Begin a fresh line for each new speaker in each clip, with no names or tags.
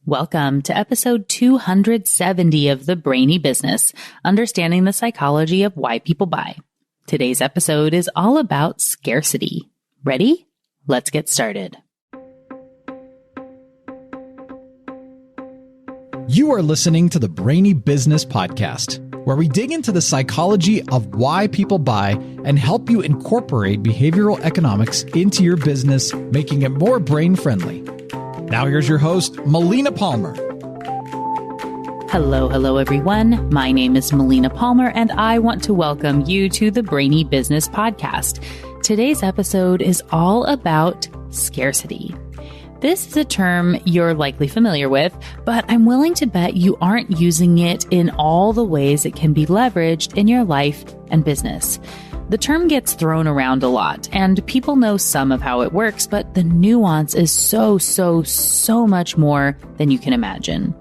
Welcome to episode 270 of The Brainy Business, Understanding the Psychology of Why People Buy. Today's episode is all about scarcity. Ready? Let's get started.
You are listening to the Brainy Business Podcast, where we dig into the psychology of why people buy and help you incorporate behavioral economics into your business, making it more brain-friendly. Now here's your host, Melina Palmer.
Hello, everyone. My name is Melina Palmer, and I want to welcome you to the Brainy Business Podcast. Today's episode is all about scarcity. This is a term you're likely familiar with, but I'm willing to bet you aren't using it in all the ways it can be leveraged in your life and business. The term gets thrown around a lot, and people know some of how it works, but the nuance is so much more than you can imagine.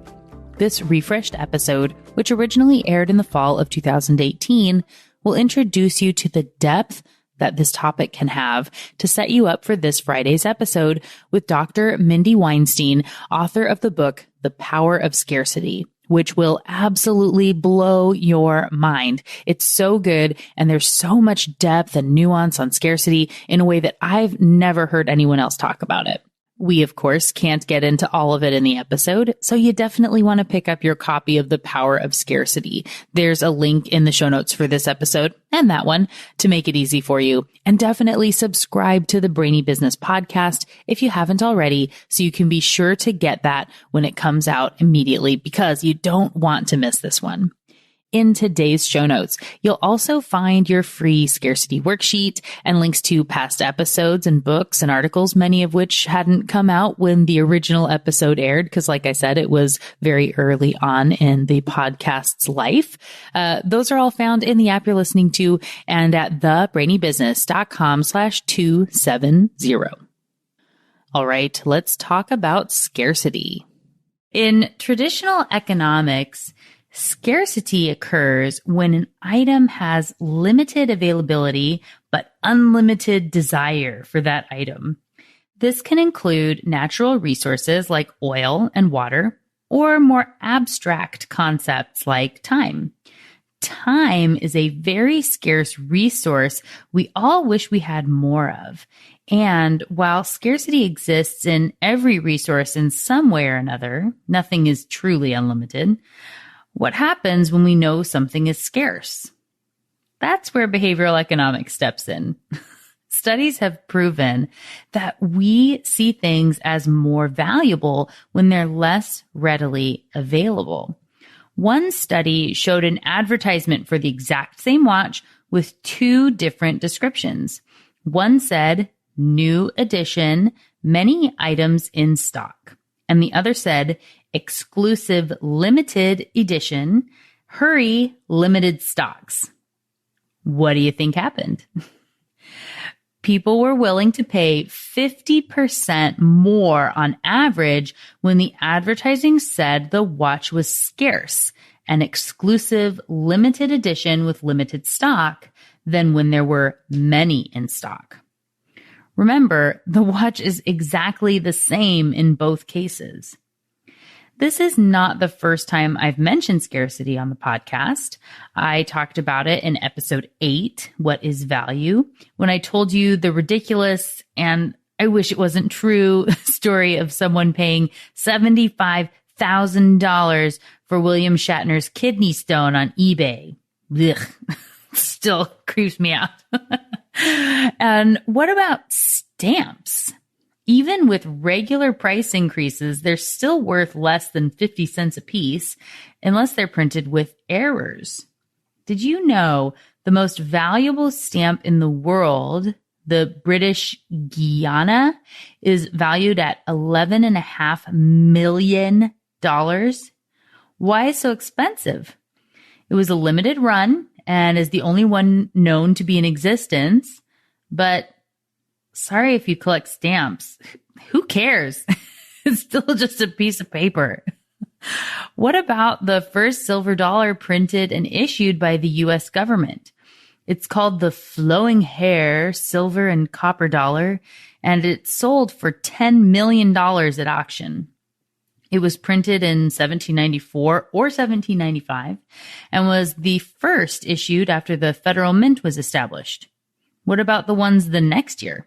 This refreshed episode, which originally aired in the fall of 2018, will introduce you to the depth that this topic can have to set you up for this Friday's episode with Dr. Mindy Weinstein, author of the book, The Power of Scarcity, which will absolutely blow your mind. It's so good, and there's so much depth and nuance on scarcity in a way that I've never heard anyone else talk about it. We, of course, can't get into all of it in the episode, so you definitely want to pick up your copy of The Power of Scarcity. There's a link in the show notes for this episode and that one to make it easy for you. And definitely subscribe to the Brainy Business Podcast if you haven't already, so you can be sure to get that when it comes out immediately, because you don't want to miss this one. In today's show notes, you'll also find your free scarcity worksheet and links to past episodes and books and articles, many of which hadn't come out when the original episode aired, because like I said, it was very early on in the podcast's life. Those are all found in the app you're listening to and at thebrainybusiness.com/270. All right, let's talk about scarcity. In traditional economics, scarcity occurs when an item has limited availability but unlimited desire for that item. This can include natural resources like oil and water, or more abstract concepts like time. Time is a very scarce resource we all wish we had more of. And while scarcity exists in every resource in some way or another, nothing is truly unlimited. What happens when we know something is scarce? That's where behavioral economics steps in. Studies have proven that we see things as more valuable when they're less readily available. One study showed an advertisement for the exact same watch with two different descriptions. One said, "New edition, many items in stock." And the other said, "Exclusive limited edition, hurry, limited stocks." What do you think happened? People were willing to pay 50% more on average when the advertising said the watch was scarce, an exclusive limited edition with limited stock, than when there were many in stock. Remember, the watch is exactly the same in both cases. This is not the first time I've mentioned scarcity on the podcast. I talked about it in episode 8, What is Value, when I told you the ridiculous, and I wish it wasn't true, story of someone paying $75,000 for William Shatner's kidney stone on eBay. Ugh, still creeps me out. And what about stamps? Even with regular price increases, they're still worth less than 50 cents a piece unless they're printed with errors. Did you know the most valuable stamp in the world, the British Guiana, is valued at $11.5 million? Why so expensive? It was a limited run and is the only one known to be in existence. But sorry if you collect stamps. Who cares? It's still just a piece of paper. What about the first silver dollar printed and issued by the U.S. government? It's called the Flowing Hair Silver and Copper Dollar, and it sold for $10 million at auction. It was printed in 1794 or 1795 and was the first issued after the federal mint was established. What about the ones the next year?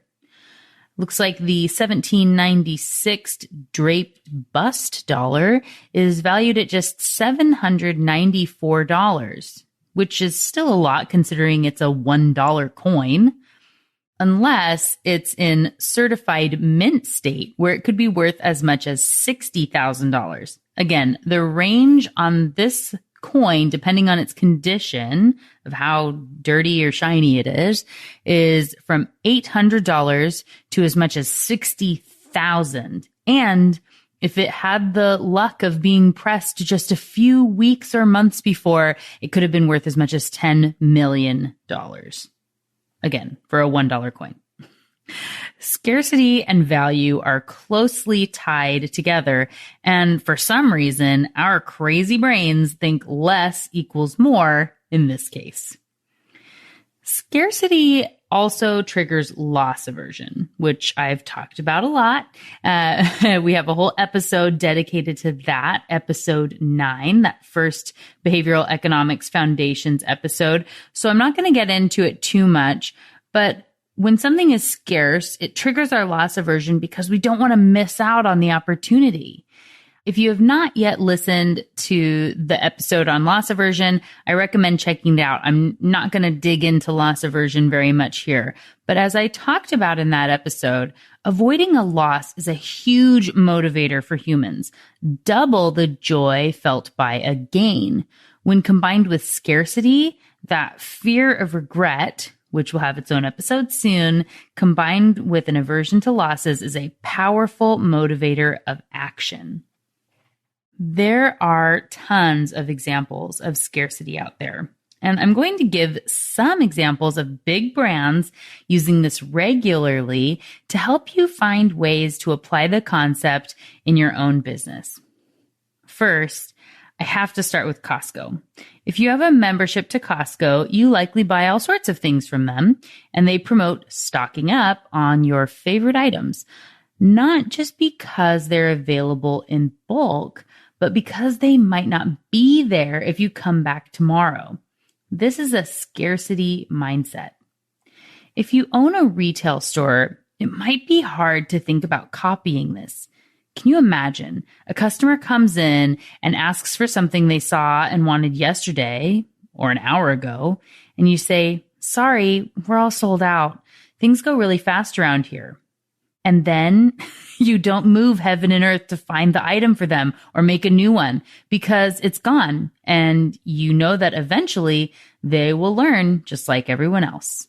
Looks like the 1796 draped bust dollar is valued at just $794, which is still a lot considering it's a $1 coin. Unless it's in certified mint state, where it could be worth as much as $60,000. Again, the range on this coin, depending on its condition of how dirty or shiny it is from $800 to as much as $60,000. And if it had the luck of being pressed just a few weeks or months before, it could have been worth as much as $10 million. Again, for a $1 coin. Scarcity and value are closely tied together, and for some reason, our crazy brains think less equals more in this case. Scarcity also triggers loss aversion, which I've talked about a lot. We have a whole episode dedicated to that, episode 9, that first Behavioral Economics Foundations episode. So I'm not going to get into it too much, but when something is scarce, it triggers our loss aversion because we don't want to miss out on the opportunity. If you have not yet listened to the episode on loss aversion, I recommend checking it out. I'm not going to dig into loss aversion very much here, but as I talked about in that episode, avoiding a loss is a huge motivator for humans, double the joy felt by a gain. When combined with scarcity, that fear of regret, which will have its own episode soon, combined with an aversion to losses, is a powerful motivator of action. There are tons of examples of scarcity out there, and I'm going to give some examples of big brands using this regularly to help you find ways to apply the concept in your own business. First, I have to start with Costco. If you have a membership to Costco, you likely buy all sorts of things from them, and they promote stocking up on your favorite items, not just because they're available in bulk, but because they might not be there if you come back tomorrow. This is a scarcity mindset. If you own a retail store, it might be hard to think about copying this. Can you imagine a customer comes in and asks for something they saw and wanted yesterday or an hour ago, and you say, "Sorry, we're all sold out. Things go really fast around here." And then you don't move heaven and earth to find the item for them or make a new one because it's gone. And you know that eventually they will learn just like everyone else.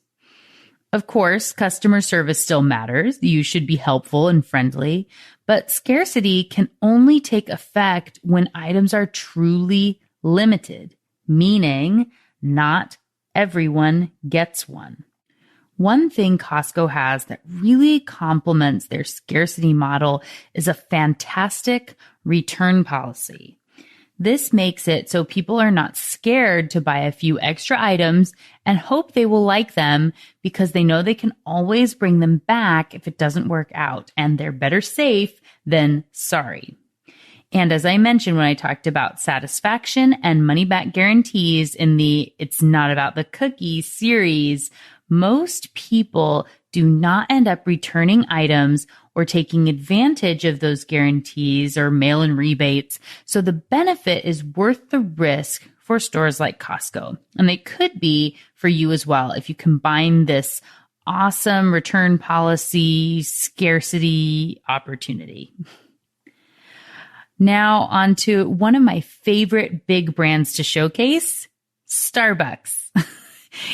Of course, customer service still matters. You should be helpful and friendly, but scarcity can only take effect when items are truly limited, meaning not everyone gets one. One thing Costco has that really complements their scarcity model is a fantastic return policy. This makes it so people are not scared to buy a few extra items and hope they will like them because they know they can always bring them back if it doesn't work out, and they're better safe than sorry. And as I mentioned when I talked about satisfaction and money back guarantees in the It's Not About the Cookie series, most people do not end up returning items or taking advantage of those guarantees or mail-in rebates. So the benefit is worth the risk for stores like Costco. And they could be for you as well if you combine this awesome return policy scarcity opportunity. Now on to one of my favorite big brands to showcase, Starbucks.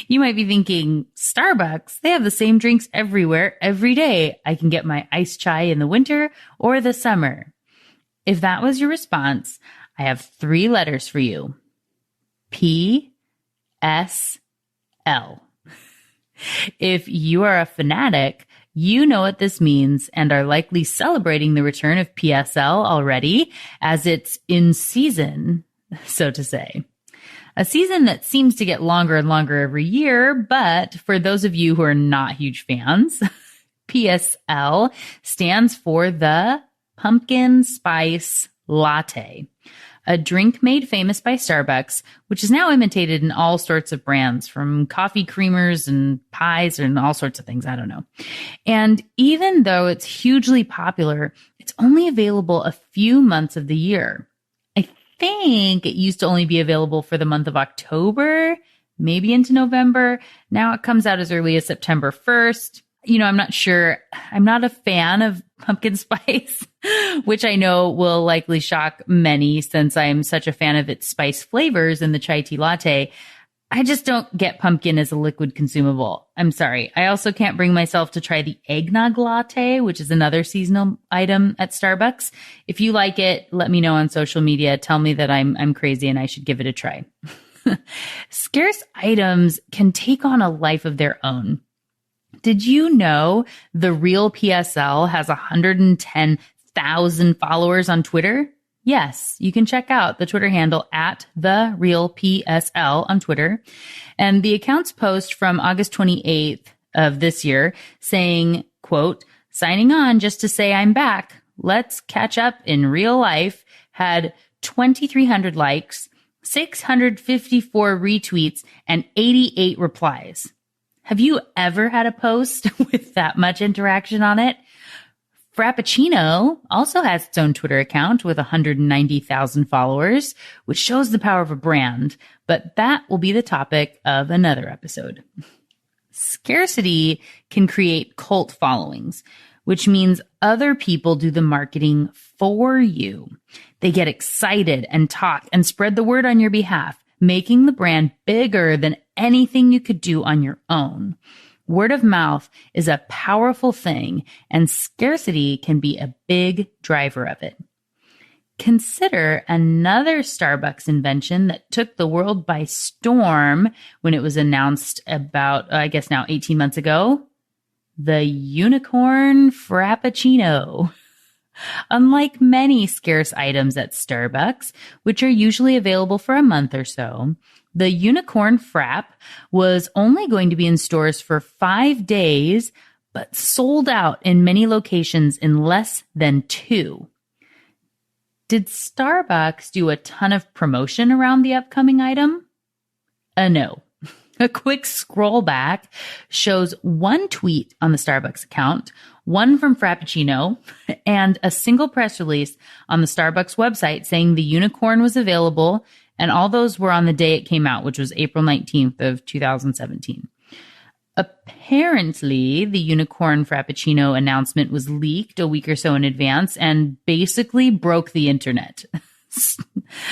You might be thinking, Starbucks, they have the same drinks everywhere, every day. I can get my iced chai in the winter or the summer. If that was your response, I have 3 letters for you. PSL. If you are a fanatic, you know what this means and are likely celebrating the return of PSL already, as it's in season, so to say. A season that seems to get longer and longer every year, but for those of you who are not huge fans, PSL stands for the Pumpkin Spice latte, a drink made famous by Starbucks, which is now imitated in all sorts of brands, from coffee creamers and pies and all sorts of things. I don't know. And even though it's hugely popular, it's only available a few months of the year. I think it used to only be available for the month of October, maybe into November. Now it comes out as early as September 1st. I'm not sure. I'm not a fan of pumpkin spice, which I know will likely shock many since I'm such a fan of its spice flavors in the chai tea latte. I just don't get pumpkin as a liquid consumable. I'm sorry. I also can't bring myself to try the eggnog latte, which is another seasonal item at Starbucks. If you like it, let me know on social media. Tell me that I'm crazy and I should give it a try. Scarce items can take on a life of their own. Did you know the Real PSL has 110,000 followers on Twitter? Yes, you can check out the Twitter handle at the Real PSL on Twitter. And the account's post from August 28th of this year saying, quote, signing on just to say I'm back. Let's catch up in real life had 2,300 likes, 654 retweets, and 88 replies. Have you ever had a post with that much interaction on it? Frappuccino also has its own Twitter account with 190,000 followers, which shows the power of a brand, but that will be the topic of another episode. Scarcity can create cult followings, which means other people do the marketing for you. They get excited and talk and spread the word on your behalf, making the brand bigger than anything you could do on your own. Word of mouth is a powerful thing, and scarcity can be a big driver of it. Consider another Starbucks invention that took the world by storm when it was announced about, now 18 months ago. The unicorn Frappuccino. Unlike many scarce items at Starbucks, which are usually available for a month or so, the unicorn frap was only going to be in stores for 5 days, but sold out in many locations in less than 2. Did Starbucks do a ton of promotion around the upcoming item? No. A quick scroll back shows one tweet on the Starbucks account, one from Frappuccino, and a single press release on the Starbucks website saying the unicorn was available, and all those were on the day it came out, which was April 19th of 2017. Apparently, the unicorn Frappuccino announcement was leaked a week or so in advance and basically broke the internet.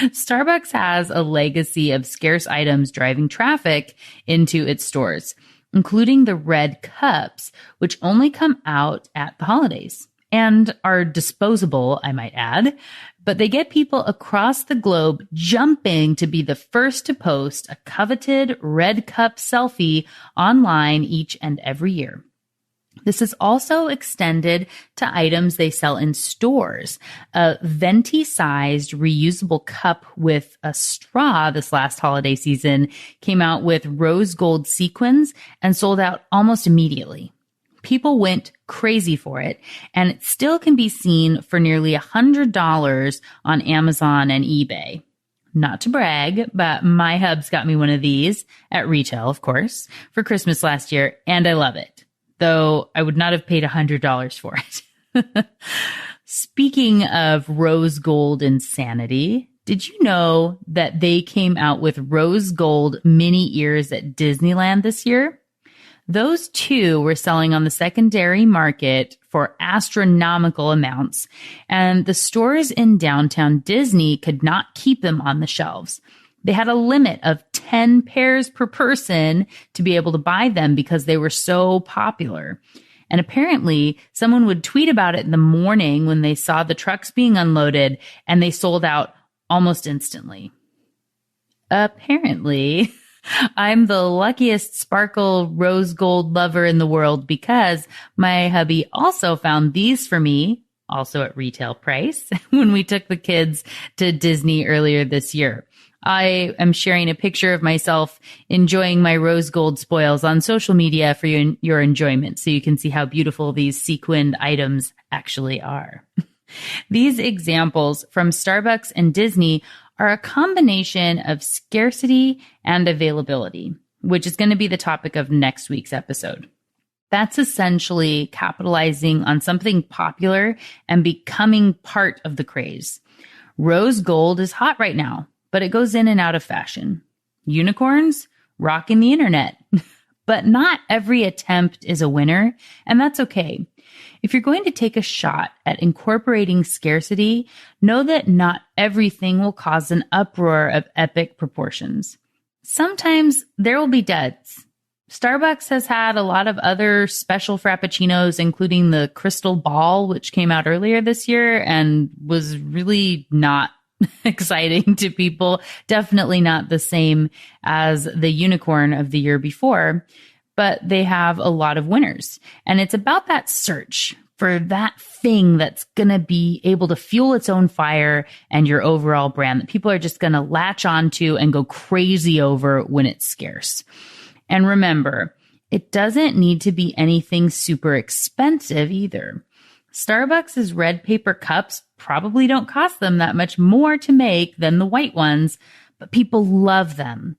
Starbucks has a legacy of scarce items driving traffic into its stores, including the red cups, which only come out at the holidays and are disposable, I might add, but they get people across the globe jumping to be the first to post a coveted red cup selfie online each and every year. This is also extended to items they sell in stores. A venti-sized reusable cup with a straw this last holiday season came out with rose gold sequins and sold out almost immediately. People went crazy for it, and it still can be seen for nearly $100 on Amazon and eBay. Not to brag, but my hubs got me one of these, at retail, of course, for Christmas last year, and I love it. Though I would not have paid $100 for it. Speaking of rose gold insanity, did you know that they came out with rose gold mini ears at Disneyland this year? Those two were selling on the secondary market for astronomical amounts, and the stores in downtown Disney could not keep them on the shelves. They had a limit of 10 pairs per person to be able to buy them because they were so popular. And apparently, someone would tweet about it in the morning when they saw the trucks being unloaded, and they sold out almost instantly. Apparently, I'm the luckiest sparkle rose gold lover in the world because my hubby also found these for me, also at retail price, when we took the kids to Disney earlier this year. I am sharing a picture of myself enjoying my rose gold spoils on social media for your enjoyment, so you can see how beautiful these sequined items actually are. These examples from Starbucks and Disney are a combination of scarcity and availability, which is going to be the topic of next week's episode. That's essentially capitalizing on something popular and becoming part of the craze. Rose gold is hot right now, but it goes in and out of fashion. Unicorns rocking the internet. But not every attempt is a winner, and that's okay. If you're going to take a shot at incorporating scarcity, know that not everything will cause an uproar of epic proportions. Sometimes there will be duds. Starbucks has had a lot of other special frappuccinos, including the Crystal Ball, which came out earlier this year and was really not exciting to people. Definitely not the same as the unicorn of the year before, but they have a lot of winners. And it's about that search for that thing that's going to be able to fuel its own fire and your overall brand that people are just going to latch onto and go crazy over when it's scarce. And remember, it doesn't need to be anything super expensive either. Starbucks' red paper cups probably don't cost them that much more to make than the white ones, but people love them.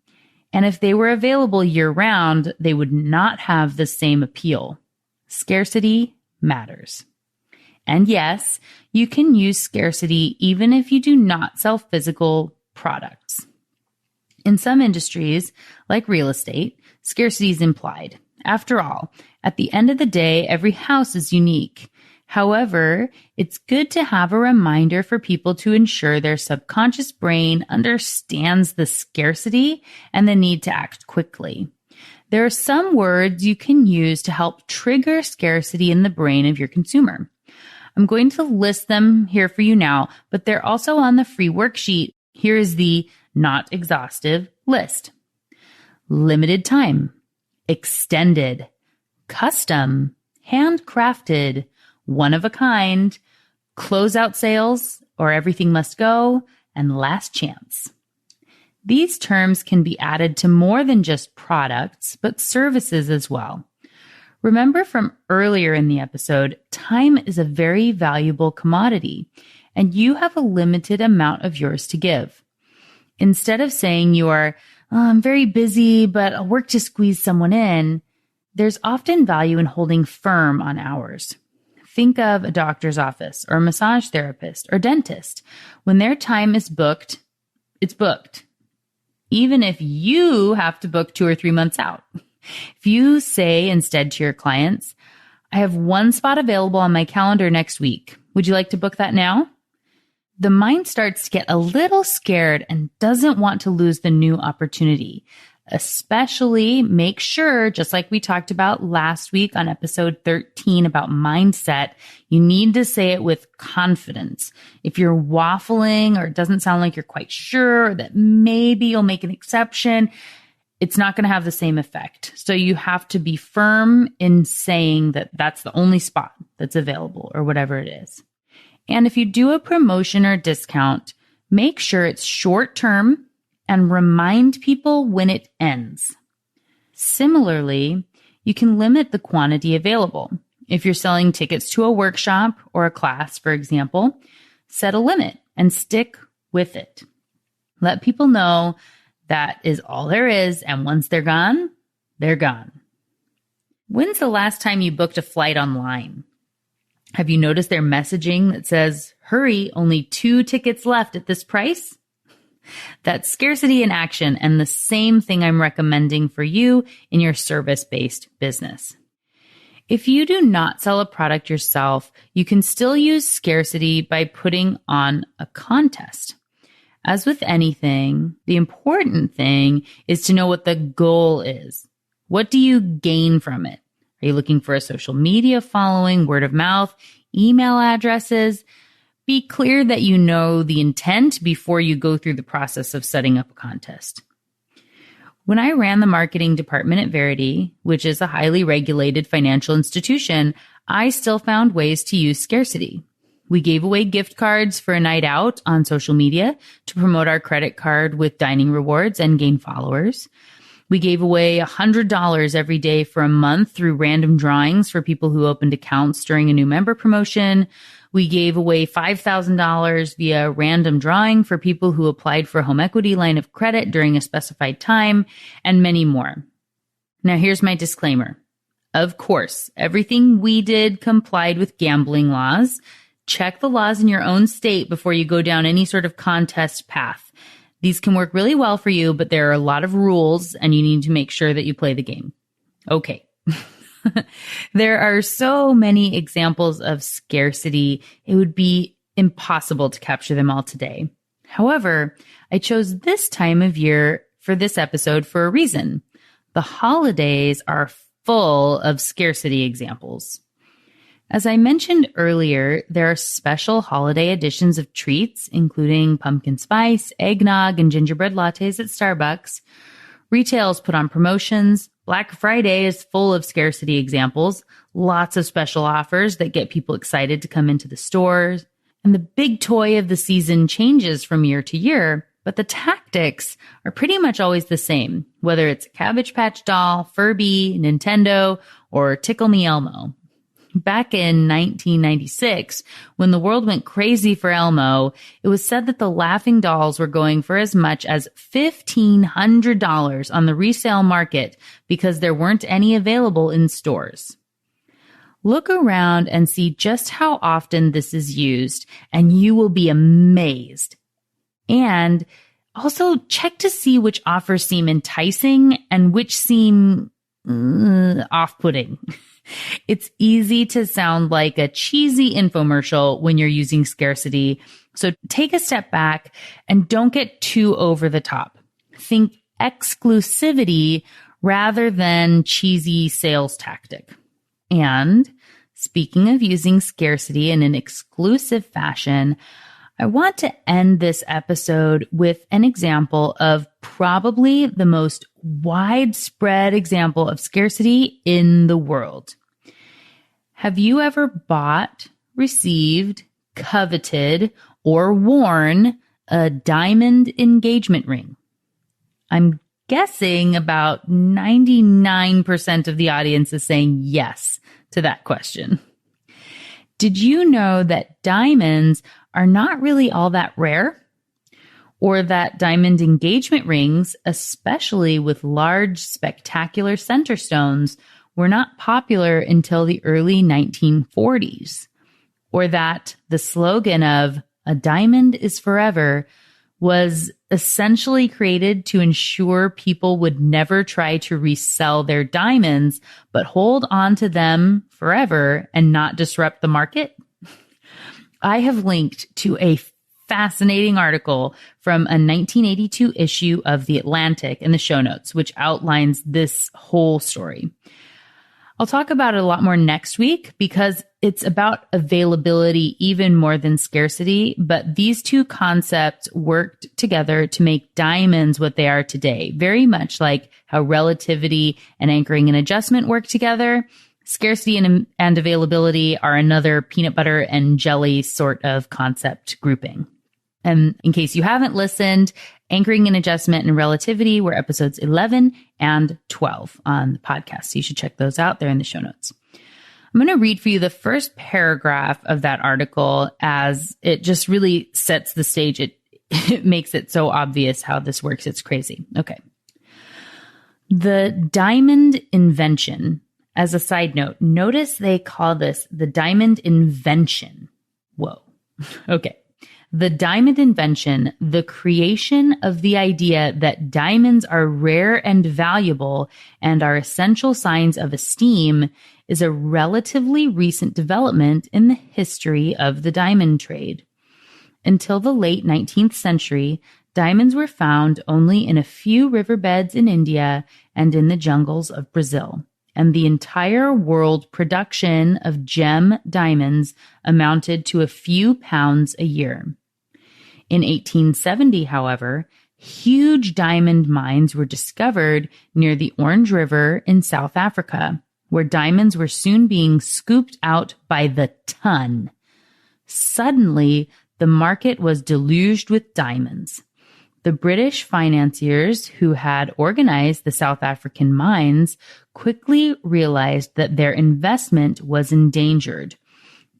And if they were available year-round, they would not have the same appeal. Scarcity matters. And yes, you can use scarcity even if you do not sell physical products. In some industries, like real estate, scarcity is implied. After all, at the end of the day, every house is unique. However, it's good to have a reminder for people to ensure their subconscious brain understands the scarcity and the need to act quickly. There are some words you can use to help trigger scarcity in the brain of your consumer. I'm going to list them here for you now, but they're also on the free worksheet. Here is the not exhaustive list. Limited time, extended, custom, handcrafted, one of a kind, closeout sales, or everything must go, and last chance. These terms can be added to more than just products, but services as well. Remember from earlier in the episode, time is a very valuable commodity, and you have a limited amount of yours to give. Instead of saying you are, I'm very busy, but I'll work to squeeze someone in, there's often value in holding firm on hours. Think of a doctor's office or a massage therapist or dentist. When their time is booked, it's booked. Even if you have to book 2 or 3 months out. If you say instead to your clients, I have one spot available on my calendar next week. Would you like to book that now? The mind starts to get a little scared and doesn't want to lose the new opportunity. Especially make sure, just like we talked about last week on episode 13 about mindset, you need to say it with confidence. If you're waffling or it doesn't sound like you're quite sure that maybe you'll make an exception, it's not going to have the same effect. So you have to be firm in saying that that's the only spot that's available or whatever it is. And if you do a promotion or discount, make sure it's short term and remind people when it ends. Similarly, you can limit the quantity available. If you're selling tickets to a workshop or a class, for example, set a limit and stick with it. Let people know that is all there is, and once they're gone, they're gone. When's the last time you booked a flight online? Have you noticed their messaging that says, hurry, only 2 tickets left at this price? That's scarcity in action, and the same thing I'm recommending for you in your service-based business. If you do not sell a product yourself, you can still use scarcity by putting on a contest. As with anything, the important thing is to know what the goal is. What do you gain from it? Are you looking for a social media following, word of mouth, email addresses? Be clear that you know the intent before you go through the process of setting up a contest. When I ran the marketing department at Verity, which is a highly regulated financial institution, I still found ways to use scarcity. We gave away gift cards for a night out on social media to promote our credit card with dining rewards and gain followers. We gave away $100 every day for a month through random drawings for people who opened accounts during a new member promotion. We gave away $5,000 via random drawing for people who applied for a home equity line of credit during a specified time, and many more. Now, here's my disclaimer. Of course, everything we did complied with gambling laws. Check the laws in your own state before you go down any sort of contest path. These can work really well for you, but there are a lot of rules and you need to make sure that you play the game. Okay. There are so many examples of scarcity, it would be impossible to capture them all today. However, I chose this time of year for this episode for a reason. The holidays are full of scarcity examples. As I mentioned earlier, there are special holiday editions of treats, including pumpkin spice, eggnog, and gingerbread lattes at Starbucks. Retail's put on promotions. Black Friday is full of scarcity examples, lots of special offers that get people excited to come into the stores. And the big toy of the season changes from year to year, but the tactics are pretty much always the same, whether it's Cabbage Patch Doll, Furby, Nintendo, or Tickle Me Elmo. Back in 1996, when the world went crazy for Elmo, it was said that the laughing dolls were going for as much as $1,500 on the resale market because there weren't any available in stores. Look around and see just how often this is used, and you will be amazed. And also check to see which offers seem enticing and which seem off-putting. It's easy to sound like a cheesy infomercial when you're using scarcity, so take a step back and don't get too over the top. Think exclusivity rather than cheesy sales tactic. And speaking of using scarcity in an exclusive fashion, I want to end this episode with an example of probably the most widespread example of scarcity in the world. Have you ever bought, received, coveted, or worn a diamond engagement ring? I'm guessing about 99% of the audience is saying yes to that question. Did you know that diamonds are not really all that rare? Or that diamond engagement rings, especially with large, spectacular center stones, were not popular until the early 1940s? Or that the slogan of "a diamond is forever" was essentially created to ensure people would never try to resell their diamonds, but hold on to them forever and not disrupt the market? I have linked to a fascinating article from a 1982 issue of The Atlantic in the show notes, which outlines this whole story. I'll talk about it a lot more next week because it's about availability even more than scarcity, but these two concepts worked together to make diamonds what they are today, very much like how relativity and anchoring and adjustment work together. Scarcity and availability are another peanut butter and jelly sort of concept grouping. And in case you haven't listened, Anchoring and Adjustment and Relativity were episodes 11 and 12 on the podcast. So you should check those out. They're in the show notes. I'm going to read for you the first paragraph of that article as it just really sets the stage. It makes it so obvious how this works. It's crazy. Okay. The diamond invention. As a side note, notice they call this the diamond invention. Whoa. Okay. The diamond invention, the creation of the idea that diamonds are rare and valuable and are essential signs of esteem, is a relatively recent development in the history of the diamond trade. Until the late 19th century, diamonds were found only in a few riverbeds in India and in the jungles of Brazil. And the entire world production of gem diamonds amounted to a few pounds a year. In 1870, however, huge diamond mines were discovered near the Orange River in South Africa, where diamonds were soon being scooped out by the ton. Suddenly, the market was deluged with diamonds. The British financiers who had organized the South African mines quickly realized that their investment was endangered.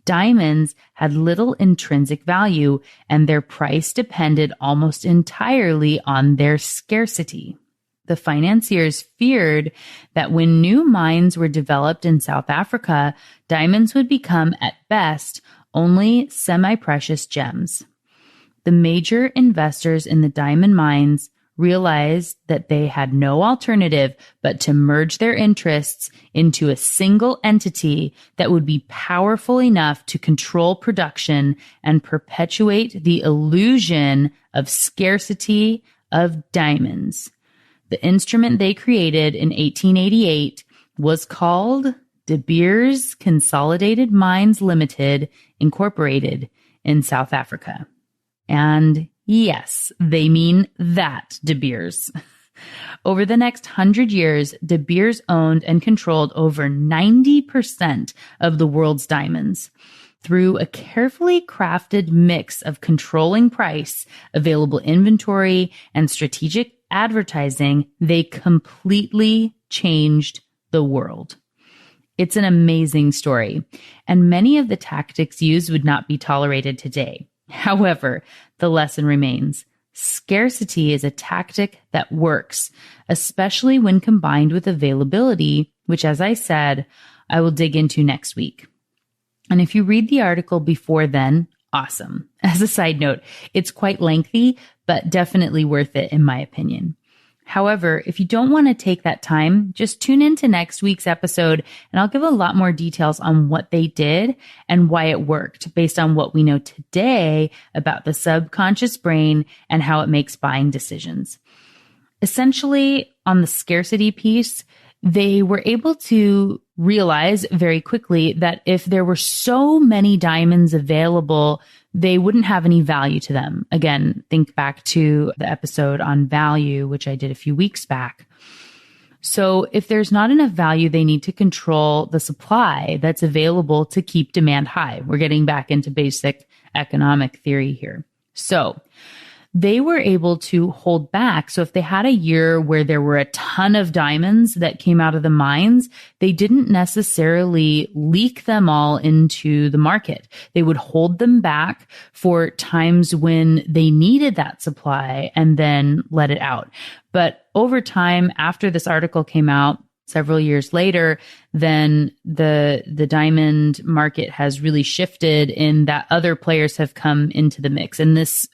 Diamonds had little intrinsic value, and their price depended almost entirely on their scarcity. The financiers feared that when new mines were developed in South Africa, diamonds would become, at best, only semi-precious gems. The major investors in the diamond mines realized that they had no alternative but to merge their interests into a single entity that would be powerful enough to control production and perpetuate the illusion of scarcity of diamonds. The instrument they created in 1888 was called De Beers Consolidated Mines Limited, Incorporated in South Africa. And yes, they mean that De Beers. Over the next 100 years, De Beers owned and controlled over 90% of the world's diamonds. Through a carefully crafted mix of controlling price, available inventory, and strategic advertising, they completely changed the world. It's an amazing story, and many of the tactics used would not be tolerated today. However, the lesson remains. Scarcity is a tactic that works, especially when combined with availability, which, as I said, I will dig into next week. And if you read the article before then, awesome. As a side note, it's quite lengthy, but definitely worth it in my opinion. However, if you don't want to take that time, just tune into next week's episode and I'll give a lot more details on what they did and why it worked based on what we know today about the subconscious brain and how it makes buying decisions. Essentially, on the scarcity piece, they were able to realize very quickly that if there were so many diamonds available, they wouldn't have any value to them. Again, think back to the episode on value, which I did a few weeks back. So if there's not enough value, they need to control the supply that's available to keep demand high. We're getting back into basic economic theory here. So they were able to hold back. So if they had a year where there were a ton of diamonds that came out of the mines, they didn't necessarily leak them all into the market. They would hold them back for times when they needed that supply and then let it out. But over time, after this article came out, several years later, then the diamond market has really shifted in that other players have come into the mix. And this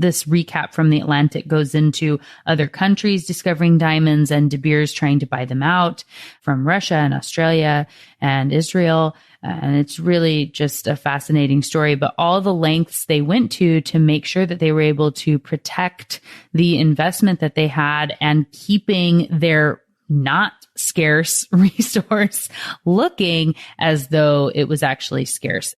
recap from The Atlantic goes into other countries discovering diamonds and De Beers trying to buy them out from Russia and Australia and Israel. And it's really just a fascinating story. But all the lengths they went to make sure that they were able to protect the investment that they had and keeping their not scarce resource looking as though it was actually scarce.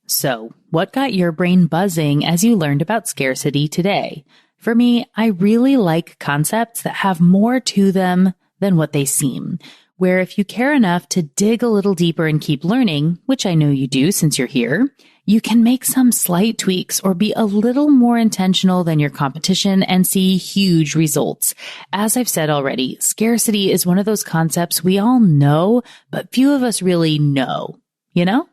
So, what got your brain buzzing as you learned about scarcity today? For me, I really like concepts that have more to them than what they seem, where if you care enough to dig a little deeper and keep learning, which I know you do since you're here, you can make some slight tweaks or be a little more intentional than your competition and see huge results. As I've said already, scarcity is one of those concepts we all know, but few of us really know, you know?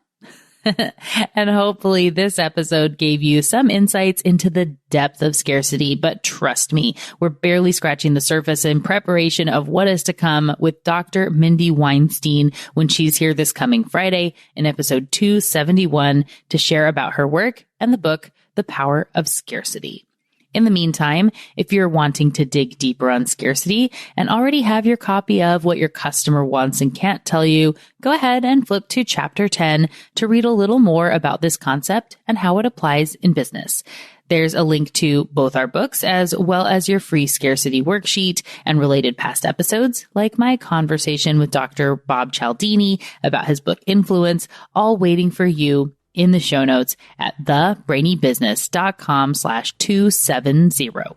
And hopefully this episode gave you some insights into the depth of scarcity. But trust me, we're barely scratching the surface in preparation of what is to come with Dr. Mindy Weinstein when she's here this coming Friday in episode 271 to share about her work and the book, The Power of Scarcity. In the meantime, if you're wanting to dig deeper on scarcity and already have your copy of What Your Customer Wants and Can't Tell You, go ahead and flip to chapter 10 to read a little more about this concept and how it applies in business. There's a link to both our books as well as your free scarcity worksheet and related past episodes, like my conversation with Dr. Bob Cialdini about his book Influence, all waiting for you in the show notes at thebrainybusiness.com/270.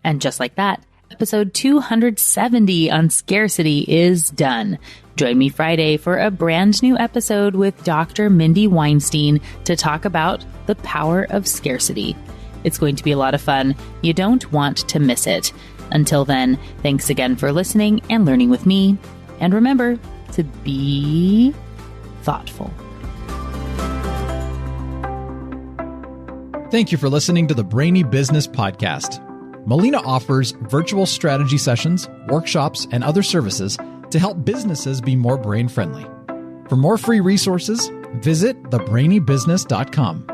And just like that, episode 270 on scarcity is done. Join me Friday for a brand new episode with Dr. Mindy Weinstein to talk about the power of scarcity. It's going to be a lot of fun. You don't want to miss it. Until then, thanks again for listening and learning with me. And remember to be thoughtful.
Thank you for listening to the Brainy Business Podcast. Molina offers virtual strategy sessions, workshops, and other services to help businesses be more brain-friendly. For more free resources, visit thebrainybusiness.com.